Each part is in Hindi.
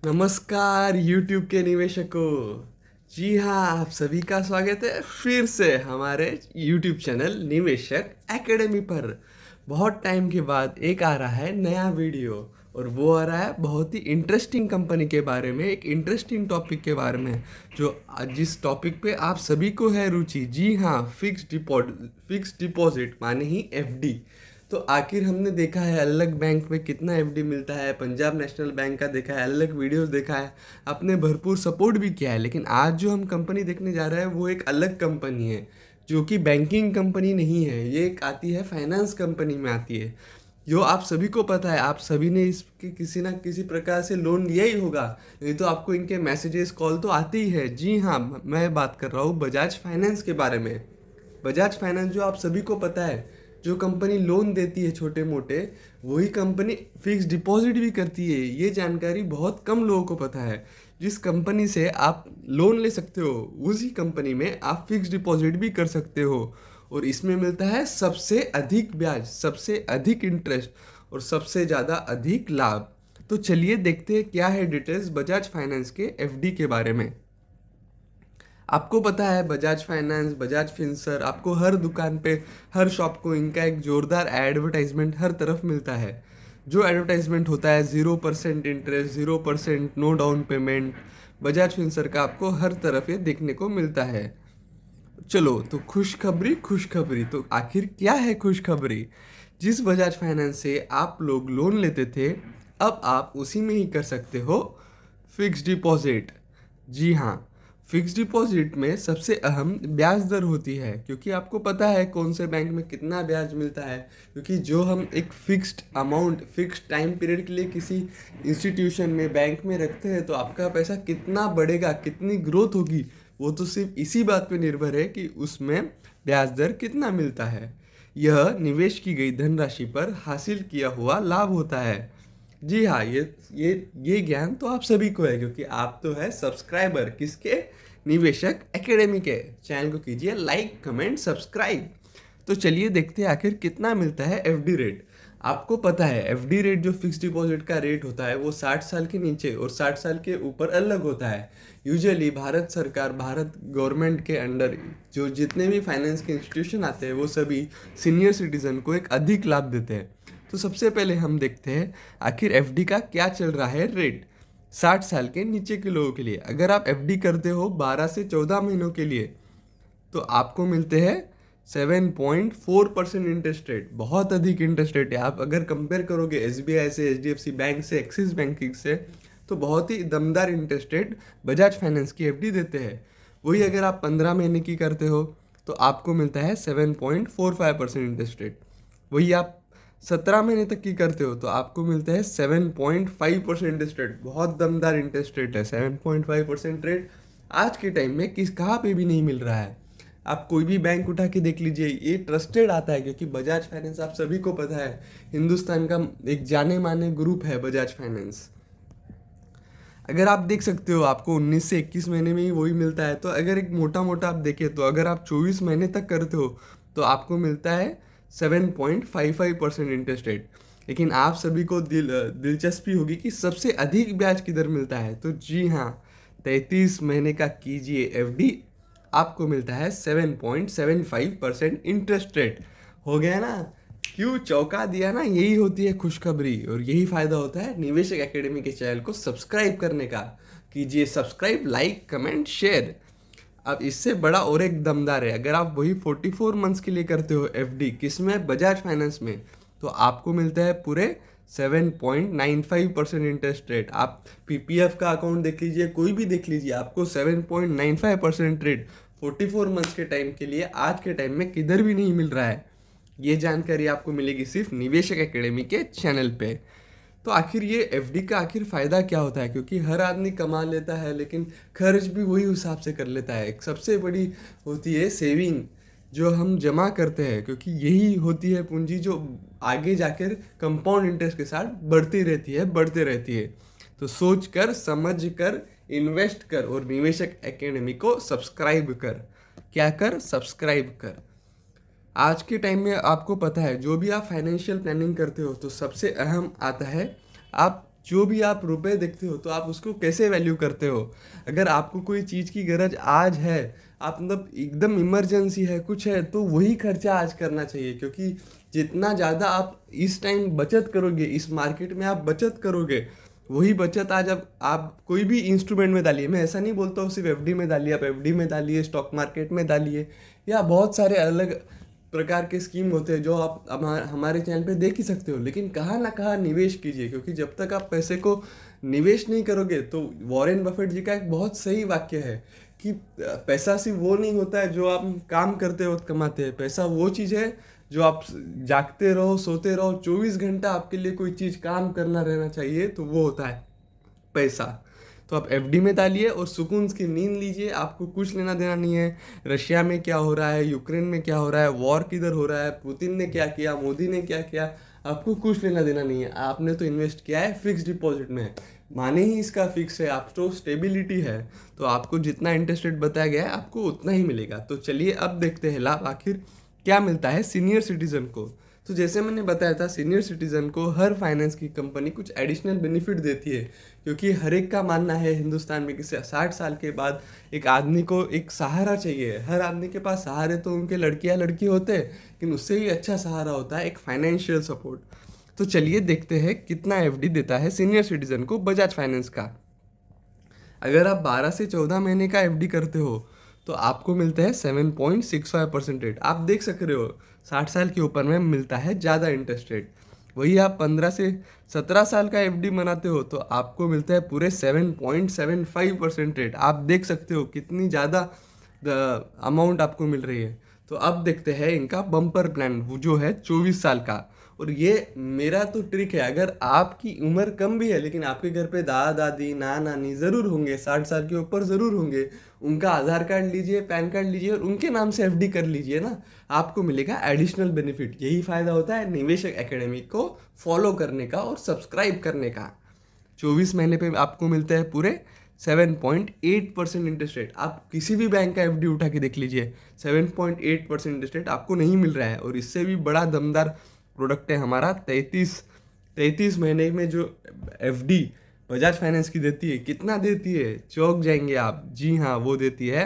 नमस्कार YouTube के निवेशकों। जी हाँ, आप सभी का स्वागत है फिर से हमारे YouTube चैनल निवेशक एकेडमी पर। बहुत टाइम के बाद एक आ रहा है नया वीडियो, और वो आ रहा है बहुत ही इंटरेस्टिंग कंपनी के बारे में, एक इंटरेस्टिंग टॉपिक के बारे में, जो जिस टॉपिक पे आप सभी को है रुचि। जी हाँ, फिक्स डिपॉजिट माने ही FD। तो आखिर हमने देखा है अलग बैंक में कितना FD मिलता है, पंजाब नेशनल बैंक का देखा है, अलग वीडियोस देखा है, आपने भरपूर सपोर्ट भी किया है। लेकिन आज जो हम कंपनी देखने जा रहे हैं वो एक अलग कंपनी है, जो कि बैंकिंग कंपनी नहीं है। ये एक आती है फाइनेंस कंपनी में आती है, जो आप सभी को पता है। आप सभी ने इसके किसी ना किसी प्रकार से लोन लिया ही होगा, नहीं तो आपको इनके मैसेजेस कॉल तो आती ही है। जी हाँ, मैं बात कर रहा हूँ बजाज फाइनेंस के बारे में। बजाज फाइनेंस जो आप सभी को पता है, जो कंपनी लोन देती है छोटे मोटे, वही कंपनी फिक्स डिपॉजिट भी करती है। ये जानकारी बहुत कम लोगों को पता है। जिस कंपनी से आप लोन ले सकते हो, उसी कंपनी में आप फिक्स डिपॉजिट भी कर सकते हो, और इसमें मिलता है सबसे अधिक ब्याज, सबसे अधिक इंटरेस्ट और सबसे ज़्यादा अधिक लाभ। तो चलिए देखते हैं क्या है डिटेल्स बजाज फाइनेंस के FD के बारे में। आपको पता है बजाज फाइनेंस, बजाज फिनसर, आपको हर दुकान पे, हर शॉप को इनका एक जोरदार एडवर्टाइजमेंट हर तरफ मिलता है। जो एडवर्टाइजमेंट होता है 0% interest, 0% no down payment, Bajaj Finserv का आपको हर तरफ ये देखने को मिलता है। चलो तो खुशखबरी खुशखबरी, तो आखिर क्या है खुशखबरी। जिस बजाज फाइनेंस से आप लोग लोन लेते थे, अब आप उसी में ही कर सकते हो फिक्स डिपॉजिट। जी हाँ, फिक्स डिपॉजिट में सबसे अहम ब्याज दर होती है, क्योंकि आपको पता है कौन से बैंक में कितना ब्याज मिलता है। क्योंकि जो हम एक fixed amount fixed time period के लिए किसी इंस्टीट्यूशन में, बैंक में रखते हैं, तो आपका पैसा कितना बढ़ेगा, कितनी ग्रोथ होगी, वो तो सिर्फ इसी बात पे निर्भर है कि उसमें ब्याज दर कितना मिलता है। यह निवेश की गई धनराशि पर हासिल किया हुआ लाभ होता है। जी हाँ, ये ज्ञान तो आप सभी को है, क्योंकि आप तो है सब्सक्राइबर किसके, निवेशक एकेडमी के। चैनल को कीजिए लाइक, कमेंट, सब्सक्राइब। तो चलिए देखते हैं आखिर कितना मिलता है FD रेट। आपको पता है FD रेट, जो फिक्स डिपॉजिट का रेट होता है, वो 60 साल के नीचे और 60 साल के ऊपर अलग होता है। यूजुअली भारत सरकार, भारत गवर्नमेंट के अंडर जो जितने भी फाइनेंस के इंस्टीट्यूशन आते हैं, वो सभी सीनियर सिटीजन को एक अधिक लाभ देते हैं। तो सबसे पहले हम देखते हैं आखिर FD का क्या चल रहा है रेट 60 साल के नीचे के लोगों के लिए। अगर आप FD करते हो 12 से 14 महीनों के लिए, तो आपको मिलते हैं 7.4% इंटरेस्ट रेट। बहुत अधिक इंटरेस्ट रेट है। आप अगर कंपेयर करोगे SBI से, HDFC बैंक से, एक्सिस बैंकिंग से, तो बहुत ही दमदार इंटरेस्ट रेट बजाज फाइनेंस की FD देते हैं। वही अगर आप 15 महीने की करते हो, तो आपको मिलता है 7.45% इंटरेस्ट रेट। वही आप 17 महीने तक की करते हो, तो आपको मिलता है 7.5% इंटरेस्ट रेट। बहुत दमदार इंटरेस्ट रेट है। 7.5% रेट आज के टाइम में किस कहाँ पे भी नहीं मिल रहा है। आप कोई भी बैंक उठा के देख लीजिए, ये ट्रस्टेड आता है, क्योंकि बजाज फाइनेंस आप सभी को पता है हिंदुस्तान का एक जाने माने ग्रुप है बजाज फाइनेंस। अगर आप देख सकते हो, आपको 19 से 21 महीने में ही वही मिलता है। तो अगर एक मोटा मोटा आप देखें, तो अगर आप 24 महीने तक करते हो, तो आपको मिलता है 7.55% इंटरेस्ट रेट। लेकिन आप सभी को दिलचस्पी होगी कि सबसे अधिक ब्याज किधर मिलता है। तो जी हाँ, 33 महीने का कीजिए FD, आपको मिलता है 7.75% इंटरेस्ट रेट। हो गया ना, क्यों चौंका दिया ना। यही होती है खुशखबरी, और यही फायदा होता है निवेशक एकेडमी के चैनल को सब्सक्राइब करने का। कीजिए सब्सक्राइब, लाइक, कमेंट, शेयर। अब इससे बड़ा और एक दमदार है, अगर आप वही 44 मंथ्स के लिए करते हो FD, किसमें, बजाज फाइनेंस में, तो आपको मिलता है पूरे 7.95% इंटरेस्ट रेट। आप PPF का अकाउंट देख लीजिए, कोई भी देख लीजिए, आपको 7.95% रेट 44 मंथ्स के टाइम के लिए आज के टाइम में किधर भी नहीं मिल रहा है। ये जानकारी आपको मिलेगी सिर्फ निवेशक एकेडमी के चैनल पे। तो आखिर ये FD का आखिर फ़ायदा क्या होता है, क्योंकि हर आदमी कमा लेता है, लेकिन खर्च भी वही हिसाब से कर लेता है। एक सबसे बड़ी होती है सेविंग, जो हम जमा करते हैं, क्योंकि यही होती है पूंजी जो आगे जाकर कंपाउंड इंटरेस्ट के साथ बढ़ती रहती है, बढ़ते रहती है। तो सोच कर, समझ कर इन्वेस्ट कर, और निवेशक एकेडमी को सब्सक्राइब कर। क्या कर, सब्सक्राइब कर। आज के टाइम में आपको पता है, जो भी आप फाइनेंशियल प्लानिंग करते हो, तो सबसे अहम आता है आप जो भी आप रुपए देखते हो तो आप उसको कैसे वैल्यू करते हो। अगर आपको कोई चीज़ की गरज आज है, आप मतलब एकदम इमरजेंसी है, कुछ है, तो वही खर्चा आज करना चाहिए, क्योंकि जितना ज़्यादा आप इस टाइम बचत करोगे, इस मार्केट में आप बचत करोगे, वही बचत आज आप कोई भी इंस्ट्रूमेंट में डालिए। मैं ऐसा नहीं बोलता हूँ सिर्फ एफडी में डालिए, आप एफडी में डालिए, स्टॉक मार्केट में डालिए, या बहुत सारे अलग प्रकार के स्कीम होते हैं जो आप हमारे चैनल पे देख ही सकते हो। लेकिन कहाँ ना कहाँ निवेश कीजिए, क्योंकि जब तक आप पैसे को निवेश नहीं करोगे, तो वॉरेन बफेट जी का एक बहुत सही वाक्य है कि पैसा सिर्फ वो नहीं होता है जो आप काम करते वक्त कमाते हैं। पैसा वो चीज़ है जो आप जागते रहो, सोते रहो, 24 घंटा आपके लिए कोई चीज़ काम करना रहना चाहिए, तो वो होता है पैसा। तो आप एफडी में डालिए और सुकून की नींद लीजिए, आपको कुछ लेना देना नहीं है रशिया में क्या हो रहा है, यूक्रेन में क्या हो रहा है, वॉर किधर हो रहा है, पुतिन ने क्या किया, मोदी ने क्या किया, आपको कुछ लेना देना नहीं है। आपने तो इन्वेस्ट किया है फिक्स डिपॉजिट में, माने ही इसका फिक्स है, आप तो स्टेबिलिटी है, तो आपको जितना इंटरेस्ट रेट बताया गया है आपको उतना ही मिलेगा। तो चलिए अब देखते हैं लाभ आखिर क्या मिलता है सीनियर सिटीजन को। तो जैसे मैंने बताया था, सीनियर सिटीजन को हर फाइनेंस की कंपनी कुछ एडिशनल बेनिफिट देती है, क्योंकि हर एक का मानना है हिंदुस्तान में कि 60 साल के बाद एक आदमी को एक सहारा चाहिए। हर आदमी के पास सहारे तो उनके लड़कियां लड़की होते हैं, लेकिन उससे भी अच्छा सहारा होता है एक फाइनेंशियल सपोर्ट। तो चलिए देखते हैं कितना एफडी देता है सीनियर सिटीजन को बजाज फाइनेंस का। अगर आप 12 से 14 महीने का एफडी करते हो तो आपको मिलता है 7.65% रेट। आप देख सक रहे हो 60 साल के ऊपर में मिलता है ज़्यादा इंटरेस्ट रेट। वही आप 15 से 17 साल का एफडी बनाते हो तो आपको मिलता है पूरे 7.75% रेट। आप देख सकते हो कितनी ज़्यादा अमाउंट आपको मिल रही है। तो अब देखते हैं इनका बम्पर प्लान, वो जो है 24 साल का। और ये मेरा तो ट्रिक है, अगर आपकी उम्र कम भी है लेकिन आपके घर पे दादा दादी नाना नानी ज़रूर होंगे, 60 साल के ऊपर ज़रूर होंगे, उनका आधार कार्ड लीजिए, पैन कार्ड लीजिए और उनके नाम से एफडी कर लीजिए ना, आपको मिलेगा एडिशनल बेनिफिट। यही फ़ायदा होता है निवेशक एकेडमी को फॉलो करने का और सब्सक्राइब करने का। 24 महीने पे आपको मिलता है पूरे 7.8% इंटरेस्ट रेट। आप किसी भी बैंक का एफडी उठा के देख लीजिए, 7.8% इंटरेस्ट रेट आपको नहीं मिल रहा है। और इससे भी बड़ा दमदार प्रोडक्ट है हमारा 33 महीने में जो एफडी बजाज फाइनेंस की देती है। कितना देती है, चौंक जाएंगे आप। जी हाँ, वो देती है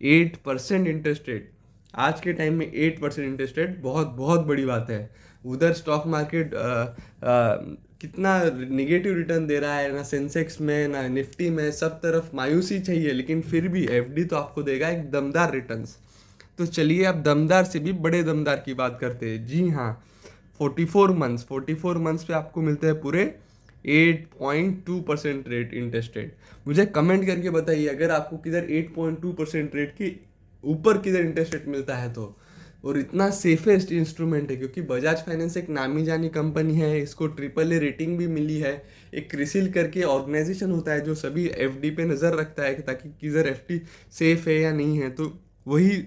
8% इंटरेस्ट रेट। आज के टाइम में 8% इंटरेस्ट रेट बहुत बहुत बड़ी बात है। उधर स्टॉक मार्केट कितना निगेटिव रिटर्न दे रहा है, ना सेंसेक्स में ना निफ्टी में, सब तरफ मायूसी चाहिए, लेकिन फिर भी एफडी तो आपको देगा एक दमदार रिटर्न्स। तो चलिए अब दमदार से भी बड़े दमदार की बात करते हैं। जी हाँ, 44 मंथ्स पे आपको मिलते हैं पूरे 8.2% रेट इंटरेस्ट रेट। मुझे कमेंट करके बताइए अगर आपको किधर 8.2% रेट के ऊपर किधर इंटरेस्ट रेट मिलता है तो। और इतना सेफेस्ट इंस्ट्रूमेंट है, क्योंकि बजाज फाइनेंस एक नामी जानी कंपनी है, इसको AAA रेटिंग भी मिली है। एक क्रिसिल करके ऑर्गेनाइजेशन होता है जो सभी एफडी पे नज़र रखता है ताकि किधर एफडी सेफ है या नहीं है। तो वही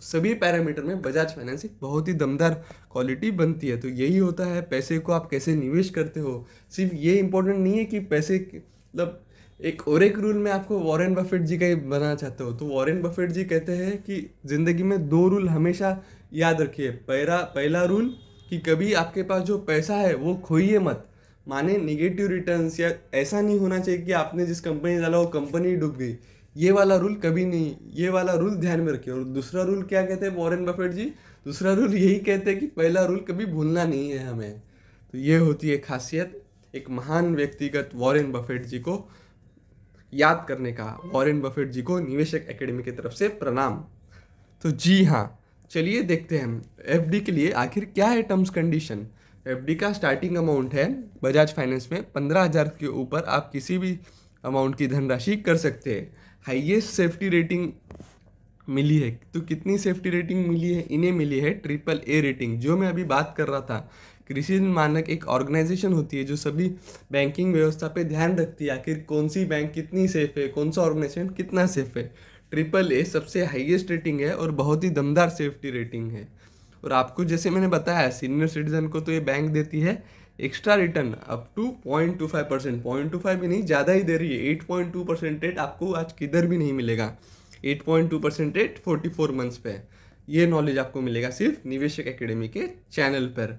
सभी पैरामीटर में बजाज फाइनेंस एक बहुत ही दमदार क्वालिटी बनती है। तो यही होता है, पैसे को आप कैसे निवेश करते हो। सिर्फ ये इंपॉर्टेंट नहीं है कि पैसे मतलब एक रूल मैं आपको वॉरेन बफेट जी का ही बनाना चाहता हूँ। तो वॉरेन बफेट जी कहते हैं कि ज़िंदगी में 2 रूल हमेशा याद रखिए। पहला रूल कि कभी आपके पास जो पैसा है वो खोइए मत, माने निगेटिव रिटर्न्स, या ऐसा नहीं होना चाहिए कि आपने जिस कंपनी डाला वो कंपनी डूब गई। ये वाला रूल कभी नहीं, ये वाला रूल ध्यान में रखिए। और दूसरा रूल क्या कहते हैं वॉरेन बफेट जी? दूसरा रूल यही कहते हैं कि पहला रूल कभी भूलना नहीं है हमें। तो ये होती है खासियत एक महान व्यक्तिगत वॉरेन बफेट जी को याद करने का। वॉरेन बफेट जी को निवेशक एकेडमी की तरफ से प्रणाम। तो जी हाँ, चलिए देखते हैं एफडी के लिए आखिर क्या है टर्म्स कंडीशन। एफडी का स्टार्टिंग अमाउंट है बजाज फाइनेंस में 15,000 के ऊपर आप किसी भी अमाउंट की धनराशि कर सकते हैं। हाईएस्ट सेफ्टी रेटिंग मिली है, तो कितनी सेफ्टी रेटिंग मिली है? इन्हें मिली है AAA रेटिंग। जो मैं अभी बात कर रहा था, कृषि मानक एक ऑर्गेनाइजेशन होती है जो सभी बैंकिंग व्यवस्था पे ध्यान रखती है, आखिर कौन सी बैंक कितनी सेफ है, कौन सा ऑर्गेनाइजेशन कितना सेफ है। AAA सबसे हाईएस्ट रेटिंग है और बहुत ही दमदार सेफ्टी रेटिंग है। और आपको जैसे मैंने बताया सीनियर सिटीजन को तो ये बैंक देती है एक्स्ट्रा रिटर्न अप टू 0.25%। 0.25 भी नहीं, ज़्यादा ही दे रही है। 8.2% रेट आपको आज किधर भी नहीं मिलेगा। 8.2% रेट 44 मंथ्स पे। ये नॉलेज आपको मिलेगा सिर्फ निवेशक एकेडमी के चैनल पर।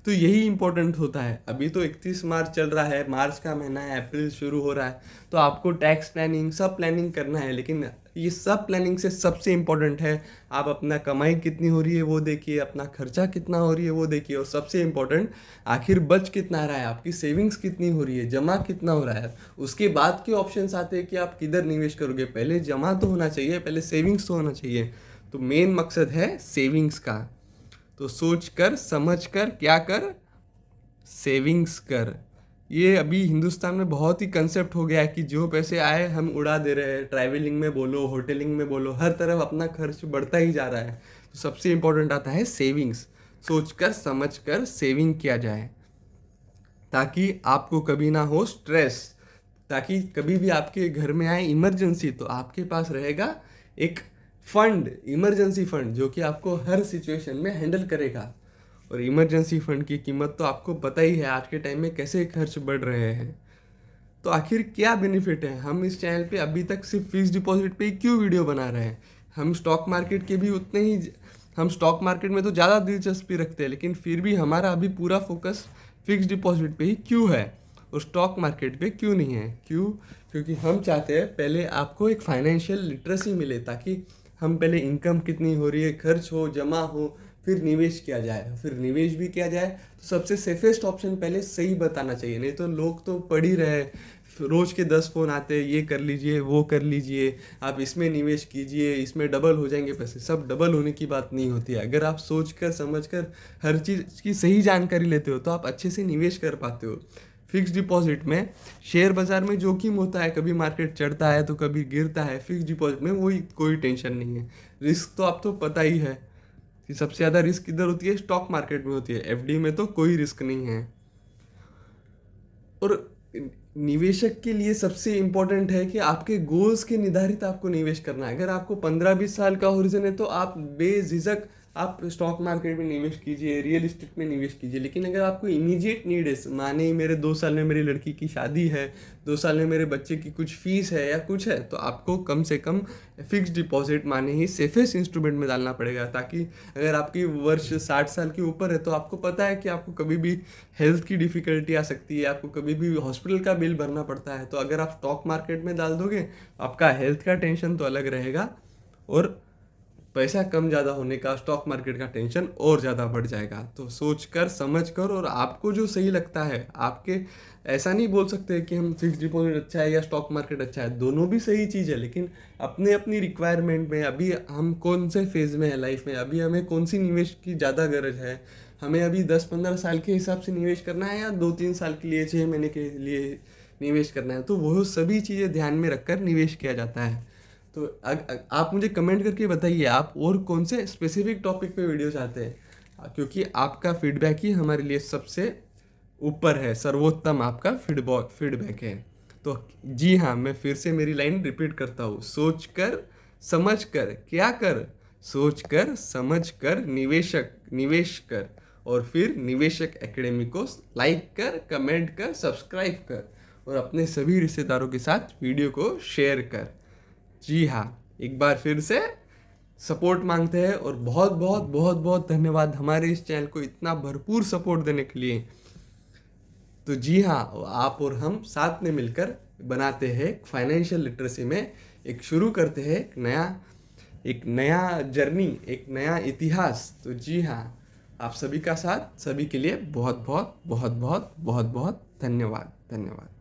तो यही इम्पोर्टेंट होता है। अभी तो 31 मार्च चल रहा है, मार्च का महीना है, अप्रैल शुरू हो रहा है, तो आपको टैक्स प्लानिंग सब प्लानिंग करना है। लेकिन ये सब प्लानिंग से सबसे इम्पोर्टेंट है आप अपना कमाई कितनी हो रही है वो देखिए, अपना खर्चा कितना हो रही है वो देखिए, और सबसे इम्पोर्टेंट आखिर बच कितना रहा है, आपकी सेविंग्स कितनी हो रही है, जमा कितना हो रहा है। उसके बाद के ऑप्शंस आते हैं कि आप किधर निवेश करोगे। पहले जमा तो होना चाहिए, पहले सेविंग्स तो होना चाहिए। तो मेन मकसद है सेविंग्स का। तो सोच कर समझ कर क्या कर, सेविंग्स कर। ये अभी हिंदुस्तान में बहुत ही कंसेप्ट हो गया है कि जो पैसे आए हम उड़ा दे रहे हैं। ट्रैवलिंग में बोलो, होटलिंग में बोलो, हर तरफ अपना खर्च बढ़ता ही जा रहा है। तो सबसे इम्पोर्टेंट आता है सेविंग्स। सोच कर समझ कर सेविंग किया जाए ताकि आपको कभी ना हो स्ट्रेस, ताकि कभी भी आपके घर में आए इमरजेंसी तो आपके पास रहेगा एक फंड, इमरजेंसी फंड, जो कि आपको हर सिचुएशन में हैंडल करेगा। और इमरजेंसी फंड की कीमत तो आपको पता ही है आज के टाइम में कैसे खर्च बढ़ रहे हैं। तो आखिर क्या बेनिफिट है, हम इस चैनल पे अभी तक सिर्फ फिक्स डिपॉजिट पे ही क्यों वीडियो बना रहे हैं। हम स्टॉक मार्केट के भी उतने ही, हम स्टॉक मार्केट में तो ज़्यादा दिलचस्पी रखते हैं, लेकिन फिर भी हमारा अभी पूरा फोकस फिक्स डिपॉजिट पे ही क्यों है और स्टॉक मार्केट पे क्यों नहीं है। क्यों? क्योंकि हम चाहते हैं पहले आपको एक फाइनेंशियल लिटरेसी मिले, ताकि हम पहले इनकम कितनी हो रही है, खर्च हो, जमा हो, फिर निवेश किया जाए। फिर निवेश भी किया जाए तो सबसे सेफेस्ट ऑप्शन पहले सही बताना चाहिए। नहीं तो लोग तो पढ़ ही रहे, रोज के 10 फ़ोन आते हैं, ये कर लीजिए, वो कर लीजिए, आप इसमें निवेश कीजिए, इसमें डबल हो जाएंगे पैसे। सब डबल होने की बात नहीं होती है। अगर आप सोच कर समझ कर हर चीज़ की सही जानकारी लेते हो तो आप अच्छे से निवेश कर पाते हो। फिक्स डिपॉजिट में शेयर बाजार में जोखिम होता है, कभी मार्केट चढ़ता है तो कभी गिरता है। फिक्स डिपॉजिट में वही कोई टेंशन नहीं है। रिस्क तो आपको पता ही है कि सबसे ज़्यादा रिस्क किधर होती है, स्टॉक मार्केट में होती है। एफडी में तो कोई रिस्क नहीं है। और निवेशक के लिए सबसे इम्पोर्टेंट है कि आपके गोल्स के निर्धारित आपको निवेश करना है। अगर आपको 15-20 साल का होरिजन है तो आप बेझिझक आप स्टॉक मार्केट में निवेश कीजिए, रियल इस्टेट में निवेश कीजिए। लेकिन अगर आपको इमीडिएट नीड है, माने मेरे 2 साल में मेरी लड़की की शादी है, 2 साल में मेरे बच्चे की कुछ फीस है या कुछ है, तो आपको कम से कम फिक्स डिपॉजिट माने ही सेफेस्ट इंस्ट्रूमेंट में डालना पड़ेगा। ताकि अगर आपकी वर्ष 60 साल के ऊपर है तो आपको पता है कि आपको कभी भी हेल्थ की डिफ़िकल्टी आ सकती है, आपको कभी भी हॉस्पिटल का बिल भरना पड़ता है। तो अगर आप स्टॉक मार्केट में डाल दोगे, आपका हेल्थ का टेंशन तो अलग रहेगा और पैसा कम ज़्यादा होने का, स्टॉक मार्केट का टेंशन और ज़्यादा बढ़ जाएगा। तो सोच कर समझ कर, और आपको जो सही लगता है, आपके ऐसा नहीं बोल सकते कि हम फिक्स डिपॉजिट अच्छा है या स्टॉक मार्केट अच्छा है, दोनों भी सही चीज़ है। लेकिन अपने अपनी रिक्वायरमेंट में, अभी हम कौन से फेज़ में है लाइफ में, अभी हमें कौन सी निवेश की ज़्यादा गरज है, हमें अभी 10-15 साल के हिसाब से निवेश करना है या 2-3 साल के लिए, 6 महीने के लिए निवेश करना है, तो वो सभी चीज़ें ध्यान में रखकर निवेश किया जाता है। तो आप मुझे कमेंट करके बताइए आप और कौन से स्पेसिफिक टॉपिक पे वीडियो चाहते हैं, क्योंकि आपका फीडबैक ही हमारे लिए सबसे ऊपर है, सर्वोत्तम आपका फीडबैक है। तो जी हाँ, मैं फिर से मेरी लाइन रिपीट करता हूँ, सोच कर समझ कर क्या कर, सोच कर समझ कर निवेश कर, और फिर निवेशक एकेडमी को लाइक कर, कमेंट कर, सब्सक्राइब कर, और अपने सभी रिश्तेदारों के साथ वीडियो को शेयर कर। जी हाँ, एक बार फिर से सपोर्ट मांगते हैं, और बहुत बहुत बहुत बहुत धन्यवाद हमारे इस चैनल को इतना भरपूर सपोर्ट देने के लिए। तो जी हाँ, आप और हम साथ में मिलकर बनाते हैं फाइनेंशियल लिटरेसी में शुरू करते हैं एक नया जर्नी, एक नया इतिहास। तो जी हाँ, आप सभी का साथ, सभी के लिए बहुत बहुत बहुत बहुत बहुत बहुत धन्यवाद।